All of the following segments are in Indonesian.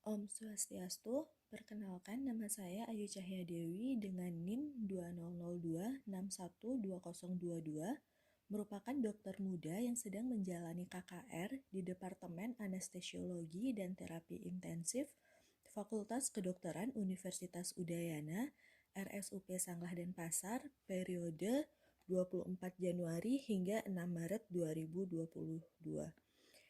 Om Swastiastu, perkenalkan nama saya Ayu Cahya Dewi dengan NIM 2002612022, merupakan dokter muda yang sedang menjalani KKR di Departemen Anestesiologi dan Terapi Intensif, Fakultas Kedokteran Universitas Udayana, RSUP Sanglah Denpasar, periode 24 Januari hingga 6 Maret 2022.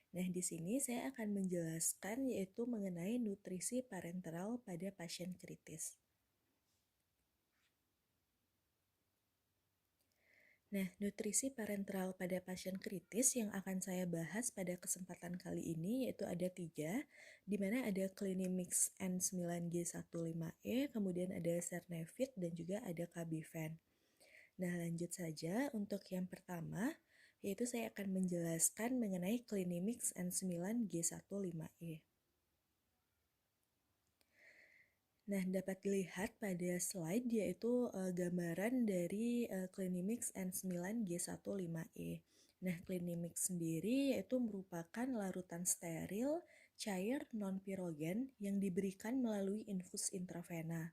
Nah, di sini saya akan menjelaskan yaitu mengenai nutrisi parenteral pada pasien kritis. Nah, nutrisi parenteral pada pasien kritis yang akan saya bahas pada kesempatan kali ini yaitu ada 3, di mana ada Clinimix N9G15E, kemudian ada Sernevit, dan juga ada Kabiven. Nah, lanjut saja untuk yang pertama, yaitu saya akan menjelaskan mengenai Clinimix N9G15E. Nah, dapat dilihat pada slide yaitu gambaran dari Clinimix N9G15E. Nah, Clinimix sendiri yaitu merupakan larutan steril, cair, non-pirogen yang diberikan melalui infus intravena.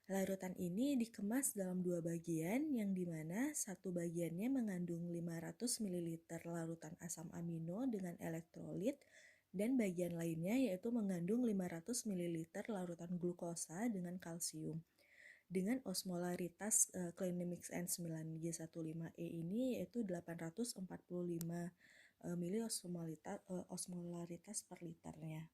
Larutan ini dikemas dalam 2 bagian, yang dimana satu bagiannya mengandung 500 ml larutan asam amino dengan elektrolit, dan bagian lainnya yaitu mengandung 500 ml larutan glukosa dengan kalsium. Dengan osmolaritas Clinimix N9G15E ini yaitu 845 mili osmolaritas per liternya.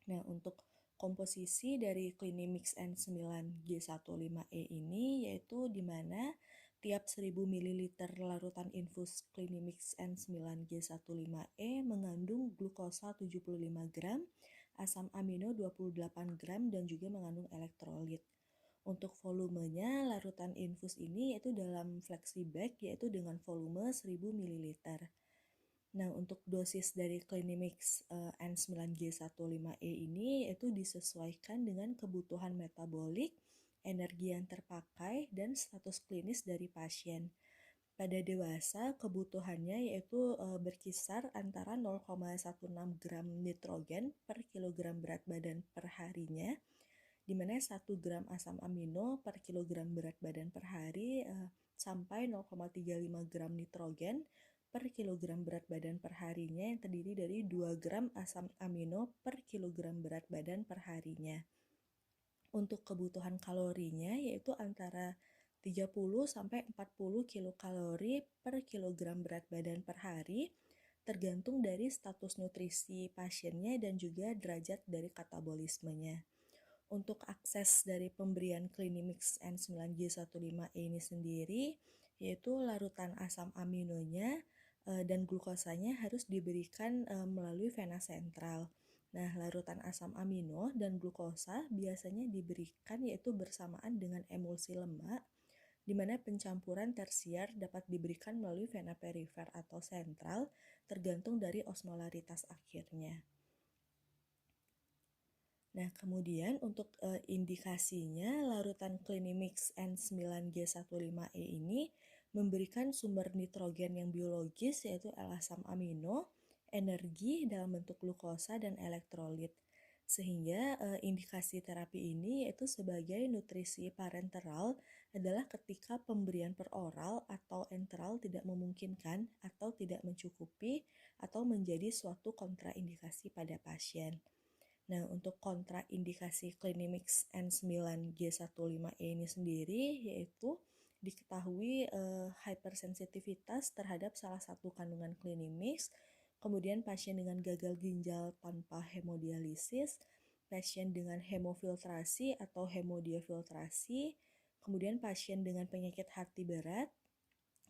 Nah, untuk komposisi dari Clinimix N9G15E ini yaitu di mana tiap 1000 ml larutan infus Clinimix N9G15E mengandung glukosa 75 gram, asam amino 28 gram, dan juga mengandung elektrolit. Untuk volumenya, larutan infus ini yaitu dalam flexi bag yaitu dengan volume 1000 ml. Nah, untuk dosis dari Clinimix N9G15E ini itu disesuaikan dengan kebutuhan metabolik, energi yang terpakai, dan status klinis dari pasien. Pada dewasa, kebutuhannya yaitu berkisar antara 0,16 gram nitrogen per kilogram berat badan per harinya, di mana 1 gram asam amino per kilogram berat badan per hari sampai 0,35 gram nitrogen per kilogram berat badan per harinya, yang terdiri dari 2 gram asam amino per kilogram berat badan per harinya. Untuk kebutuhan kalorinya yaitu antara 30 sampai 40 kilokalori per kilogram berat badan per hari, tergantung dari status nutrisi pasiennya dan juga derajat dari katabolismenya. Untuk akses dari pemberian Clinimix N9G15E ini sendiri, yaitu larutan asam aminonya dan glukosanya harus diberikan melalui vena sentral. Nah, larutan asam amino dan glukosa biasanya diberikan yaitu bersamaan dengan emulsi lemak, di mana pencampuran tersier dapat diberikan melalui vena perifer atau sentral, tergantung dari osmolaritas akhirnya. Nah, kemudian untuk indikasinya, larutan Clinimix N9G15E ini memberikan sumber nitrogen yang biologis yaitu L-asam amino, energi dalam bentuk glukosa, dan elektrolit. Sehingga indikasi terapi ini yaitu sebagai nutrisi parenteral adalah ketika pemberian per oral atau enteral tidak memungkinkan atau tidak mencukupi atau menjadi suatu kontraindikasi pada pasien. Nah, untuk kontraindikasi Clinimix N9G15E ini sendiri yaitu diketahui hypersensitivitas terhadap salah satu kandungan Clinimix, kemudian pasien dengan gagal ginjal tanpa hemodialisis, pasien dengan hemofiltrasi atau hemodiafiltrasi, kemudian pasien dengan penyakit hati berat,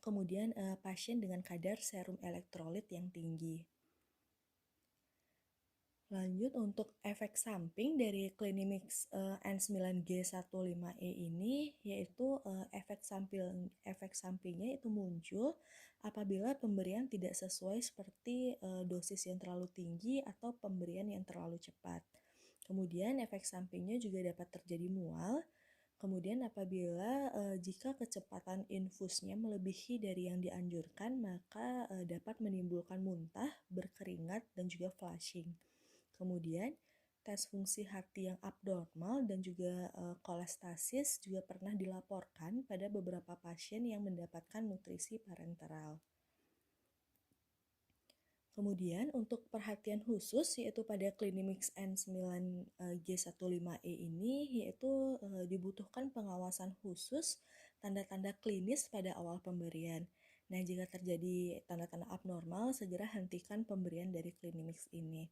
kemudian pasien dengan kadar serum elektrolit yang tinggi. Lanjut, untuk efek samping dari Clinimix N9G15E ini yaitu efek sampingnya itu muncul apabila pemberian tidak sesuai seperti dosis yang terlalu tinggi atau pemberian yang terlalu cepat. Kemudian efek sampingnya juga dapat terjadi mual. Kemudian apabila jika kecepatan infusnya melebihi dari yang dianjurkan, maka dapat menimbulkan muntah, berkeringat, dan juga flushing. Kemudian tes fungsi hati yang abnormal dan juga kolestasis juga pernah dilaporkan pada beberapa pasien yang mendapatkan nutrisi parenteral. Kemudian untuk perhatian khusus yaitu pada Clinimix N9G15E ini yaitu dibutuhkan pengawasan khusus tanda-tanda klinis pada awal pemberian. Nah, jika terjadi tanda-tanda abnormal, segera hentikan pemberian dari Clinimix ini.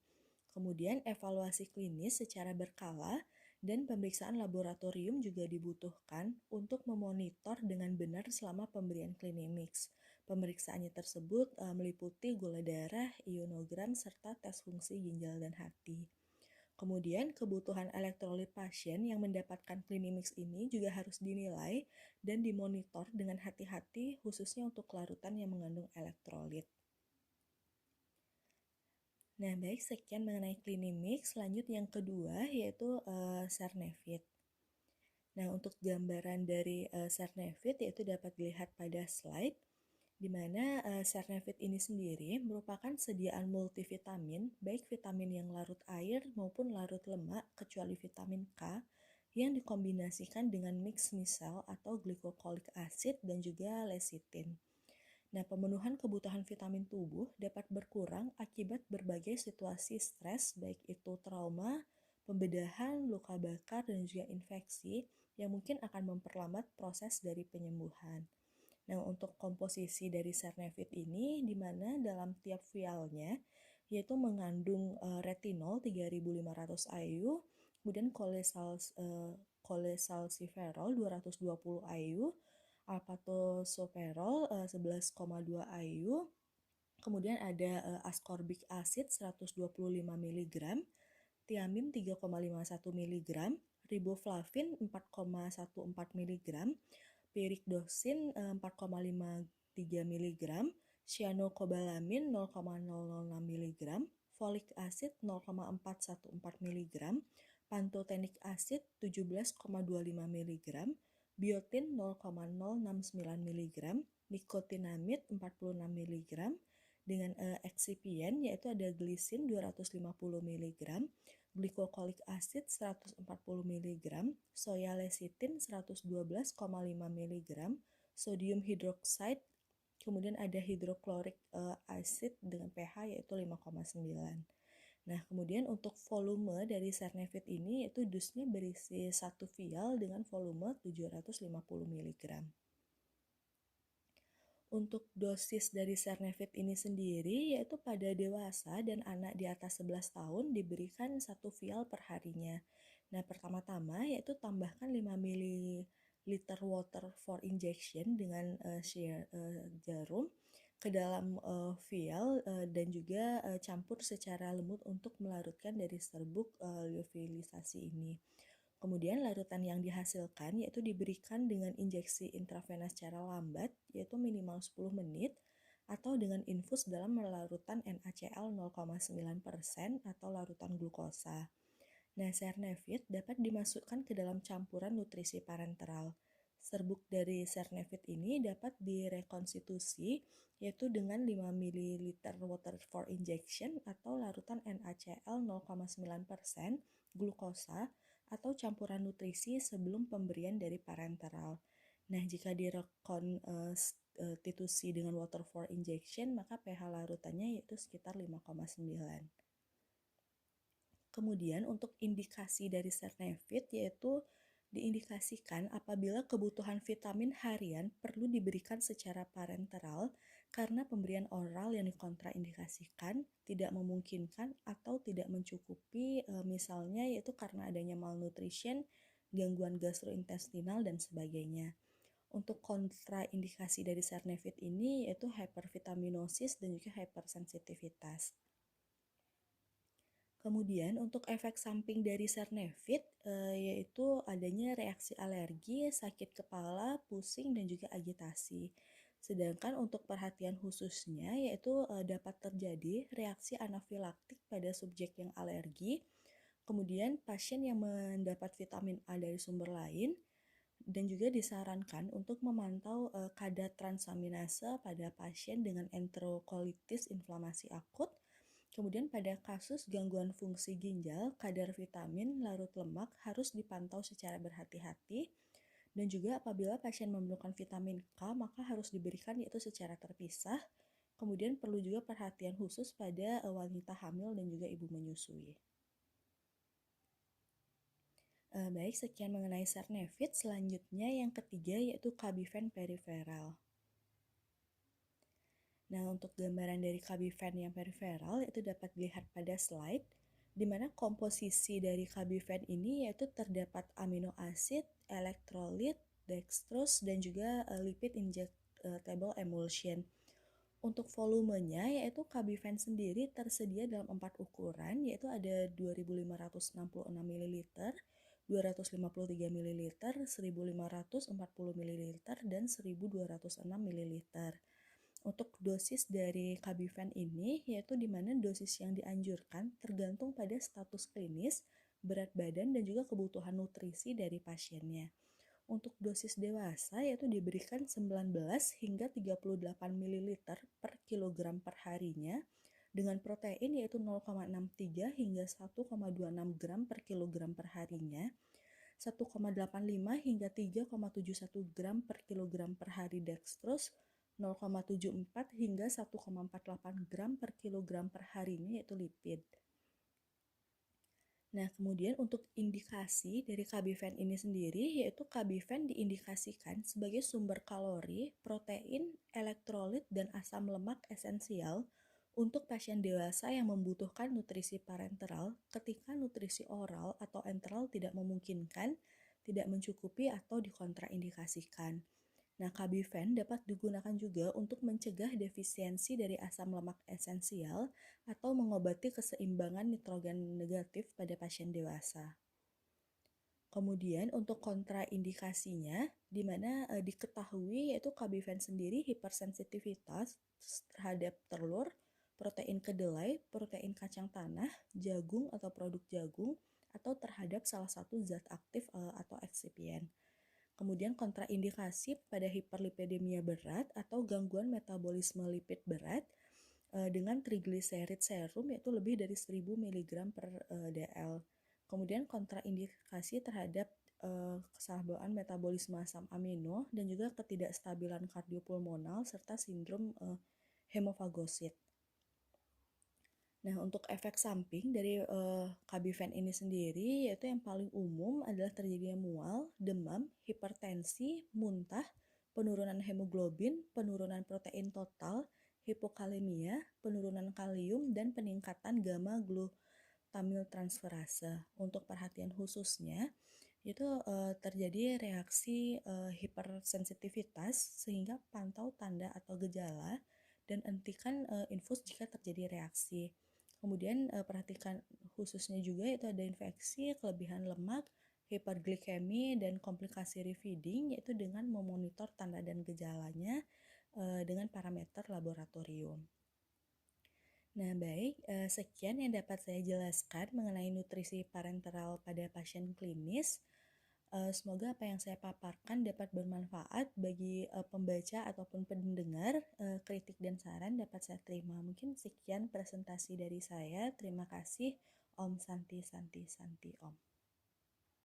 Kemudian evaluasi klinis secara berkala dan pemeriksaan laboratorium juga dibutuhkan untuk memonitor dengan benar selama pemberian Clinimix. Pemeriksaannya tersebut meliputi gula darah, ionogram, serta tes fungsi ginjal dan hati. Kemudian kebutuhan elektrolit pasien yang mendapatkan Clinimix ini juga harus dinilai dan dimonitor dengan hati-hati khususnya untuk larutan yang mengandung elektrolit. Nah, baik, sekian mengenai Clinimix. Lanjut yang kedua yaitu Sernevit. Nah, untuk gambaran dari Sernevit yaitu dapat dilihat pada slide, di mana Sernevit ini sendiri merupakan sediaan multivitamin, baik vitamin yang larut air maupun larut lemak, kecuali vitamin K, yang dikombinasikan dengan mix misel atau glycolic acid dan juga lecithin. Nah, pemenuhan kebutuhan vitamin tubuh dapat berkurang akibat berbagai situasi stres, baik itu trauma, pembedahan, luka bakar, dan juga infeksi yang mungkin akan memperlambat proses dari penyembuhan. Nah, untuk komposisi dari Sernevit ini, di mana dalam tiap vialnya, yaitu mengandung retinol 3500 IU, kemudian kolesalsiferol 220 IU, alpatosoperol 11,2 IU, kemudian ada ascorbic acid 125 mg, tiamin 3,51 mg, riboflavin 4,14 mg, pyridoxine 4,53 mg, cyanocobalamin 0,006 mg, folic acid 0,414 mg, pantothenic acid 17,25 mg, biotin 0,069 mg, nikotinamid 46 mg, dengan eksipien yaitu ada glisin 250 mg, glycolic acid 140 mg, soya lecithin 112,5 mg, sodium hydroxide, kemudian ada hidrochloric acid dengan pH yaitu 5,9. Nah, kemudian untuk volume dari Sernevit ini yaitu dusnya berisi 1 vial dengan volume 750 mg. Untuk dosis dari Sernevit ini sendiri yaitu pada dewasa dan anak di atas 11 tahun diberikan 1 vial per harinya. Nah, pertama-tama yaitu tambahkan 5 ml water for injection dengan jarum ke dalam vial dan juga campur secara lembut untuk melarutkan dari serbuk lyofilisasi ini. Kemudian larutan yang dihasilkan yaitu diberikan dengan injeksi intravenous secara lambat yaitu minimal 10 menit atau dengan infus dalam larutan NaCl 0,9% atau larutan glukosa. Nah, Sernevit dapat dimasukkan ke dalam campuran nutrisi parenteral. Serbuk dari Sernevit ini dapat direkonstitusi yaitu dengan 5 ml water for injection atau larutan NaCl 0,9%, glukosa, atau campuran nutrisi sebelum pemberian dari parenteral. Nah, jika direkonstitusi dengan water for injection, maka pH larutannya yaitu sekitar 5,9. Kemudian untuk indikasi dari Sernevit yaitu diindikasikan apabila kebutuhan vitamin harian perlu diberikan secara parenteral karena pemberian oral yang dikontraindikasikan tidak memungkinkan atau tidak mencukupi, misalnya yaitu karena adanya malnutrition, gangguan gastrointestinal, dan sebagainya. Untuk kontraindikasi dari Sernevit ini yaitu hypervitaminosis dan juga hypersensitivitas. Kemudian untuk efek samping dari Sernevit yaitu adanya reaksi alergi, sakit kepala, pusing, dan juga agitasi. Sedangkan untuk perhatian khususnya yaitu dapat terjadi reaksi anafilaktik pada subjek yang alergi, kemudian pasien yang mendapat vitamin A dari sumber lain, dan juga disarankan untuk memantau kadar transaminase pada pasien dengan enterokolitis inflamasi akut, Kemudian pada kasus gangguan fungsi ginjal, kadar vitamin larut lemak harus dipantau secara berhati-hati, dan juga apabila pasien memerlukan vitamin K, maka harus diberikan yaitu secara terpisah. Kemudian perlu juga perhatian khusus pada wanita hamil dan juga ibu menyusui. Baik, sekian mengenai Sernevit. Selanjutnya yang ketiga yaitu Kabiven periferal. Nah, untuk gambaran dari Kabiven yang periferal itu dapat dilihat pada slide, di mana komposisi dari Kabiven ini yaitu terdapat amino acid, elektrolit, dextrose, dan juga lipid injectable emulsion. Untuk volumenya yaitu Kabiven sendiri tersedia dalam 4 ukuran, yaitu ada 2566 ml, 253 ml, 1540 ml, dan 1206 ml. Untuk dosis dari Kabiven ini yaitu di mana dosis yang dianjurkan tergantung pada status klinis, berat badan, dan juga kebutuhan nutrisi dari pasiennya. Untuk dosis dewasa yaitu diberikan 19 hingga 38 ml per kilogram per harinya dengan protein yaitu 0,63 hingga 1,26 gram per kilogram per harinya, 1,85 hingga 3,71 gram per kilogram per hari dextrose, 0,74 hingga 1,48 gram per kilogram per harinya yaitu lipid. Nah, kemudian untuk indikasi dari Kabiven ini sendiri, yaitu Kabiven diindikasikan sebagai sumber kalori, protein, elektrolit, dan asam lemak esensial untuk pasien dewasa yang membutuhkan nutrisi parenteral ketika nutrisi oral atau enteral tidak memungkinkan, tidak mencukupi, atau dikontraindikasikan. Nah, Kabiven dapat digunakan juga untuk mencegah defisiensi dari asam lemak esensial atau mengobati keseimbangan nitrogen negatif pada pasien dewasa. Kemudian untuk kontraindikasinya, di mana diketahui yaitu Kabiven sendiri hipersensitivitas terhadap telur, protein kedelai, protein kacang tanah, jagung atau produk jagung, atau terhadap salah satu zat aktif atau eksipien. Kemudian kontraindikasi pada hiperlipidemia berat atau gangguan metabolisme lipid berat dengan trigliserid serum yaitu lebih dari 1000 mg per dl. Kemudian kontraindikasi terhadap kesalahbawaan metabolisme asam amino dan juga ketidakstabilan kardiopulmonal serta sindrom hemofagosit. Nah, untuk efek samping dari Kabiven ini sendiri, yaitu yang paling umum adalah terjadinya mual, demam, hipertensi, muntah, penurunan hemoglobin, penurunan protein total, hipokalemia, penurunan kalium, dan peningkatan gamma glutamil transferase. Untuk perhatian khususnya, itu terjadi reaksi hipersensitivitas sehingga pantau tanda atau gejala dan hentikan infus jika terjadi reaksi. Kemudian perhatikan khususnya juga itu ada infeksi, kelebihan lemak, hiperglikemi, dan komplikasi refeeding yaitu dengan memonitor tanda dan gejalanya dengan parameter laboratorium. Nah, baik, sekian yang dapat saya jelaskan mengenai nutrisi parenteral pada pasien klinis. Semoga apa yang saya paparkan dapat bermanfaat bagi pembaca ataupun pendengar. Kritik dan saran dapat saya terima. Mungkin sekian presentasi dari saya. Terima kasih. Om Santi Santi Santi Om.